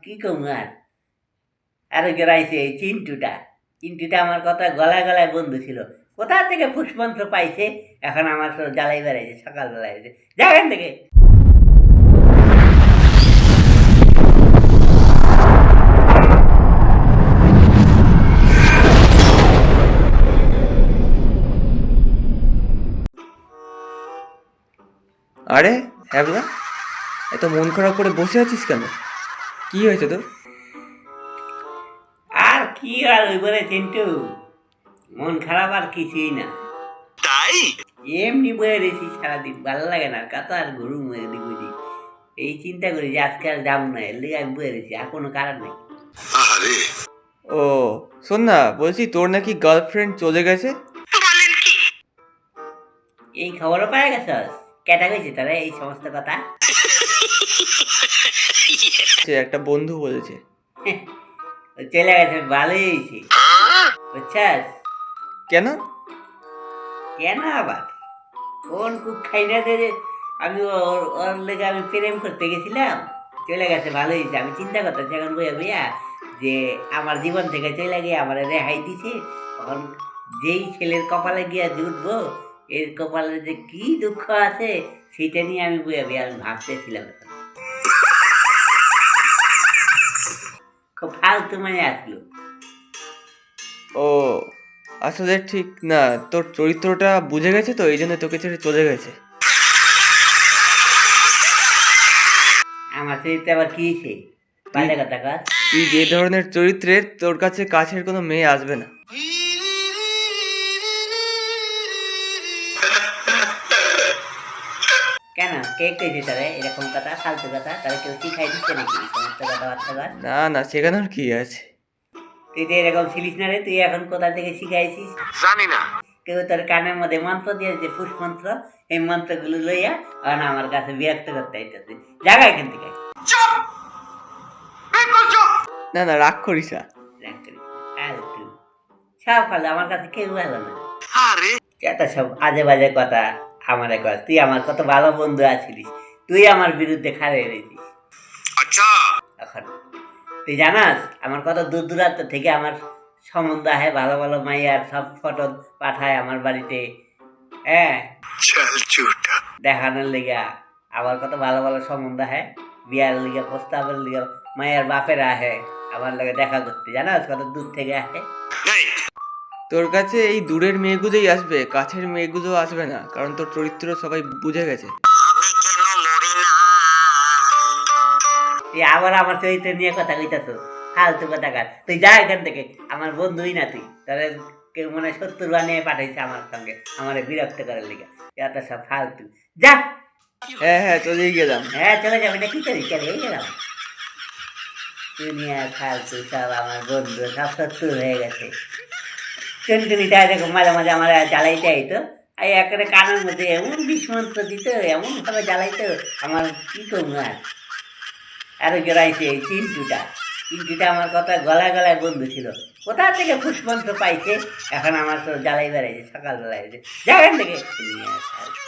কি কম আর আরো জড়াইছে এই চিন্টুটা। চিন্টুটা আমার কথা গলায় গলায় বন্ধু ছিল, কোথা থেকে ফুসমন্ত্র পাইছে, এখন আমার সব জ্বালাই বেড়াইছে সকালবেলায় এসে। যাবেন থেকে আরে হ্যাবলা, এত মন খারাপ করে বসে আছিস কেন? কি হয়েছে তোর? আর কি আর ওই বলে চিন্টু, মন খারাপ আর কিছুই না, তাই এমনি বয়ে রয়েছি সারাদিন, ভালো লাগে না, কত আর ঘুরু মেরে দিক ওইদিক। এই চিন্তা করি যে আজকে আর যাবো না, এর লিগে আমি বয়ে রয়েছি, আর কোনো কারণ নেই। আরে ও শোন না, বলছি তোর নাকি গার্লফ্রেন্ড চলে গেছে। বলেন কি? এই খবরও পাওয়া গেছস? কেটা কইছে তারা এই সমস্ত কথা? সে একটা বন্ধু বলেছে। ও চলে গেছে, ভালোই হয়েছে, বুঝছাস? কেন? কেন আবার কোন কুক খাই না যে আমি ওর লেগে আমি প্রেম করতে গেছিলাম, চলে গেছে, ভালো হয়েছে। আমি চিন্তা করতেছি এখন বইয়া বইয়া যে আমার জীবন থেকে চলে গিয়ে আমার রেহাই দিছে, তখন যেই ছেলের কপালে গিয়া জুটবো, এর কপালে যে কি দুঃখ আছে সেটা নিয়ে আমি বইয়া বইয়া আমি ভাবতেছিলাম। এখন খুব ফালতু মানে আসলো। ও আসলে ঠিক না, তোর চরিত্রটা বুঝে গেছে তো, এই জন্য তোকে ছেড়ে চলে গেছে। আমার চরিত্রে আবার কি হয়েছে? পাল্টা কথা কাজ। তুই যে ধরনের চরিত্রের, তোর কাছে কাছের কোনো মেয়ে আসবে না। কেন কে কইছে তারে এরকম কথা, ফালতু কথা? তারা কেউ শিখাই দিচ্ছে নাকি সমস্ত কথাবার্তা? না না, শেখানোর কি আছে? তুই তো এরকম ছিলিস না রে, তুই এখন কোথা থেকে শিখাইছিস? জানি না। কেউ তোর কানের মধ্যে মন্ত্র দিয়েছে, ফুস মন্ত্র, এই মন্ত্রগুলো লইয়া এখন আমার কাছে বিরক্ত করতে আইতেছে। জায়গা এখান থেকে। চুপ, বিলকুল চুপ। না না, রাগ করিস না। রাগ করিস না, ফালতু সব ফালতু, আমার কাছে কেউ ভালো না। আরে যত সব আজে বাজে কথা আমার কর। তুই আমার কত ভালো বন্ধু আছিলিস, তুই আমার বিরুদ্ধে খাড়ে রয়েছিস। আচ্ছা এখন তুই জানাস আমার কত দূর দূরান্ত থেকে আমার সম্বন্ধ আহে, ভালো ভালো মাইয়ার সব ফটো পাঠায় আমার বাড়িতে, হ্যাঁ, চল চুটা। দেখানোর লিগা। আবার কত ভালো ভালো সম্বন্ধ আহে, বিয়ার লিগা, প্রস্তাবের লিগা মাইয়ার বাপের আহে আমার লগে দেখা করতে, জানাস কত দূর থেকে আহে। নেই তোর কাছে এই দূরের মেয়েগুলোই আসবে, কাছের মেয়েগুলো আসবে না, কারণ তোর চরিত্র সবাই বুঝে গেছে। আমি কেন মরি না? তুই আবার আমার চরিত্র নিয়ে কথা কইতাছ, ফালতু কথা কাজ। তুই যা এখান থেকে, আমার বন্ধুই না তুই, তাহলে কেউ মনে হয় শত্রু বানিয়ে পাঠাইছে আমার সঙ্গে আমার বিরক্ত করার লিগা। এত সব ফালতু, যা। হ্যাঁ হ্যাঁ, চলেই গেলাম। হ্যাঁ চলে যাবে না, কি করিস? চলে গেলাম। দুনিয়া ফালতু সব, আমার বন্ধু সব শত্রু হয়ে গেছে। টুনটুনিটা এরকম মাঝে মাঝে আমার জ্বালাইতে আইতো, এই একেবারে কানের মধ্যে এমন বিস্মন্ত্র দিত, এমন ভাবে জ্বালাইতো, আমার কি করবো আর। আরো জড়াইছে এই চিন্টুটা। চিন্টুটা আমার কথা গলায় গলায় বন্ধু ছিল, কোথা থেকে ফুসমন্ত্র পাইছে, এখন আমার সব জ্বালাই বেড়াইছে সকালবেলায় এসে। যাবেন থেকে দুনিয়া ফালতু।